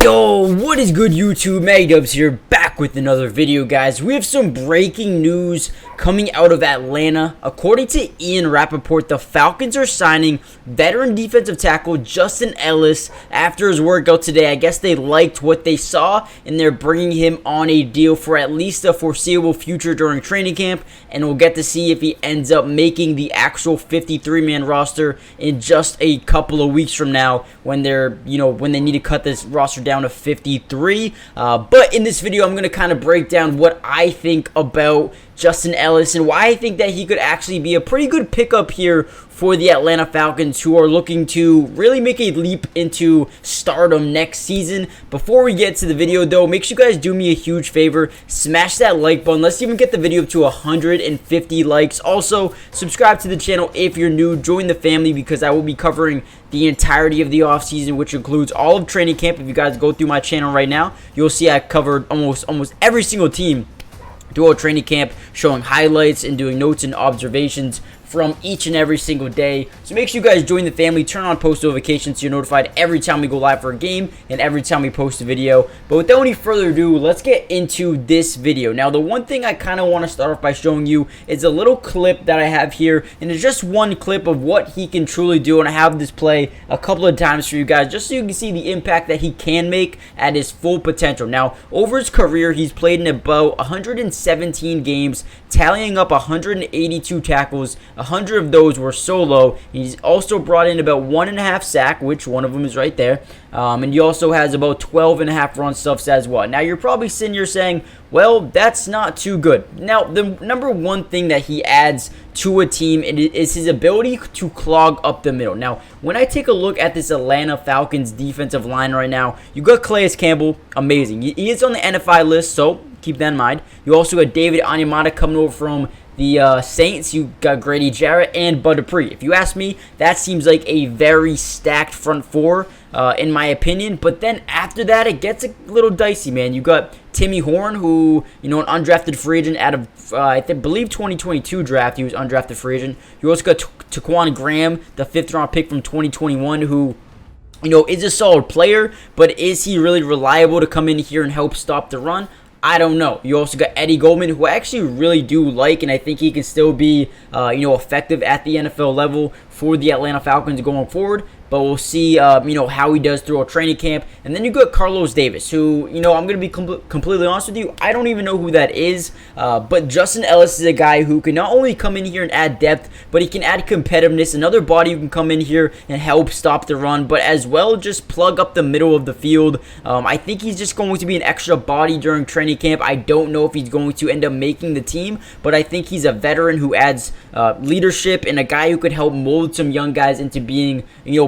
Yo, what is good YouTube? Magdubs here, back with another video, guys. We have some breaking news coming out of Atlanta. According to Ian Rappaport, the Falcons are signing veteran defensive tackle Justin Ellis after his workout today. I guess they liked what they saw, and they're bringing him on a deal for at least a foreseeable future during training camp, and we'll get to see if he ends up making the actual 53-man roster in just a couple of weeks from now when when they need to cut this roster down to 53. But in this video, I'm going to kind of break down what I think about Justin Ellis and why I think that he could actually be a pretty good pickup here for the Atlanta Falcons, who are looking to really make a leap into stardom next season. Before we get to the video though, make sure you guys do me a huge favor, smash that like button. Let's even get the video up to 150 likes. Also, subscribe to the channel if you're new. Join the family because I will be covering the entirety of the offseason, which includes all of training camp. If you guys go through my channel right now, you'll see I covered almost every single team throughout training camp, showing highlights and doing notes and observations from each and every single day. So make sure you guys join the family, turn on post notifications so you're notified every time we go live for a game and every time we post a video. But without any further ado, let's get into this video. Now, the one thing I kind of want to start off by showing you is a little clip that I have here, and it's just one clip of what he can truly do, and I have this play a couple of times for you guys just so you can see the impact that he can make at his full potential. Now, over his career, he's played in about 117 games, tallying up 182 tackles. 100 of those were solo. He's also brought in about 1.5 sacks, which one of them is right there. And he also has about 12.5 run stuffs as well. Now, you're probably sitting here saying, well, that's not too good. Now, the number one thing that he adds to a team is his ability to clog up the middle. Now, when I take a look at this Atlanta Falcons defensive line right now, you got Calais Campbell, amazing. He is on the NFI list, so keep that in mind. You also got David Onyemata coming over from the Saints. You got Grady Jarrett and Bud Dupree. If you ask me, that seems like a very stacked front four, in my opinion. But then after that, it gets a little dicey, man. You got Timmy Horn, who, an undrafted free agent out of, I believe 2022 draft. He was undrafted free agent. You also got Taquan Graham, the 5th-round pick from 2021, who, is a solid player, but is he really reliable to come in here and help stop the run? I don't know. You also got Eddie Goldman, who I actually really do like, and I think he can still be, effective at the NFL level for the Atlanta Falcons going forward. But we'll see, how he does throughout training camp. And then you got Carlos Davis, who, I'm going to be completely honest with you, I don't even know who that is. But Justin Ellis is a guy who can not only come in here and add depth, but he can add competitiveness. Another body who can come in here and help stop the run, but as well just plug up the middle of the field. I think he's just going to be an extra body during training camp. I don't know if he's going to end up making the team, but I think he's a veteran who adds leadership and a guy who could help mold some young guys into being,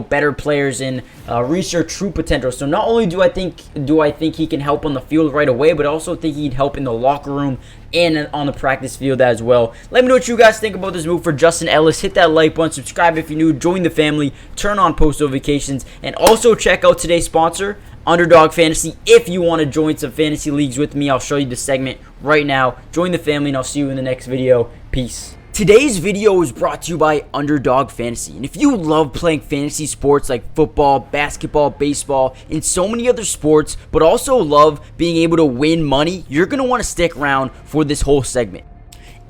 better players and reach their true potential. So not only do I think he can help on the field right away, but I also think he'd help in the locker room and on the practice field as well. Let me know what you guys think about this move for Justin Ellis. Hit that like button, subscribe if you're new, join the family, turn on post notifications, and also check out today's sponsor, Underdog Fantasy. If you want to join some fantasy leagues with me, I'll show you the segment right now. Join the family, and I'll see you in the next video. Peace. Today's video is brought to you by Underdog Fantasy, and if you love playing fantasy sports like football, basketball, baseball, and so many other sports, but also love being able to win money, you're going to want to stick around for this whole segment.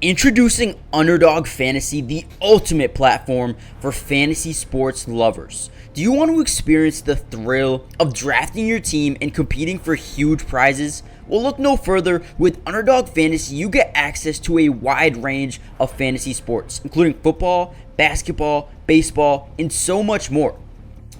Introducing Underdog Fantasy, the ultimate platform for fantasy sports lovers. Do you want to experience the thrill of drafting your team and competing for huge prizes? Well, look no further. With Underdog Fantasy, you get access to a wide range of fantasy sports, including football, basketball, baseball, and so much more.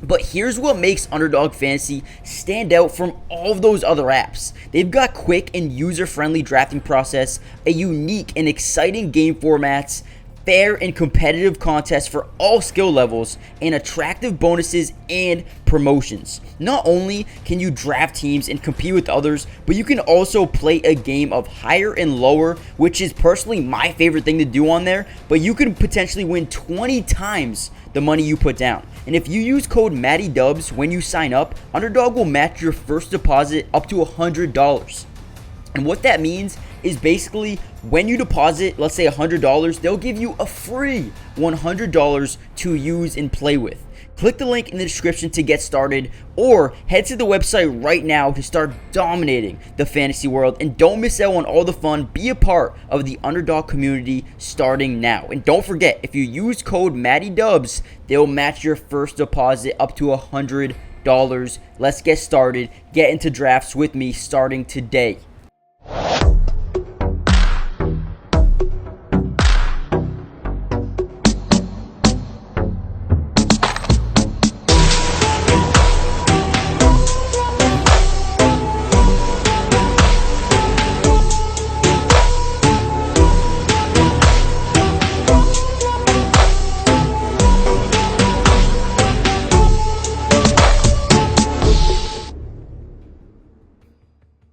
But here's what makes Underdog Fantasy stand out from all of those other apps. They've got quick and user-friendly drafting process, a unique and exciting game formats, fair and competitive contests for all skill levels, and attractive bonuses and promotions. Not only can you draft teams and compete with others, but you can also play a game of higher and lower, which is personally my favorite thing to do on there, but you can potentially win 20 times the money you put down. And if you use code MattyDubs when you sign up, Underdog will match your first deposit up to $100. And what that means is basically when you deposit, let's say $100, they'll give you a free $100 to use and play with. Click the link in the description to get started, or head to the website right now to start dominating the fantasy world. And don't miss out on all the fun. Be a part of the Underdog community starting now. And don't forget, if you use code MattyDubs, they'll match your first deposit up to $100. Let's get started. Get into drafts with me starting today.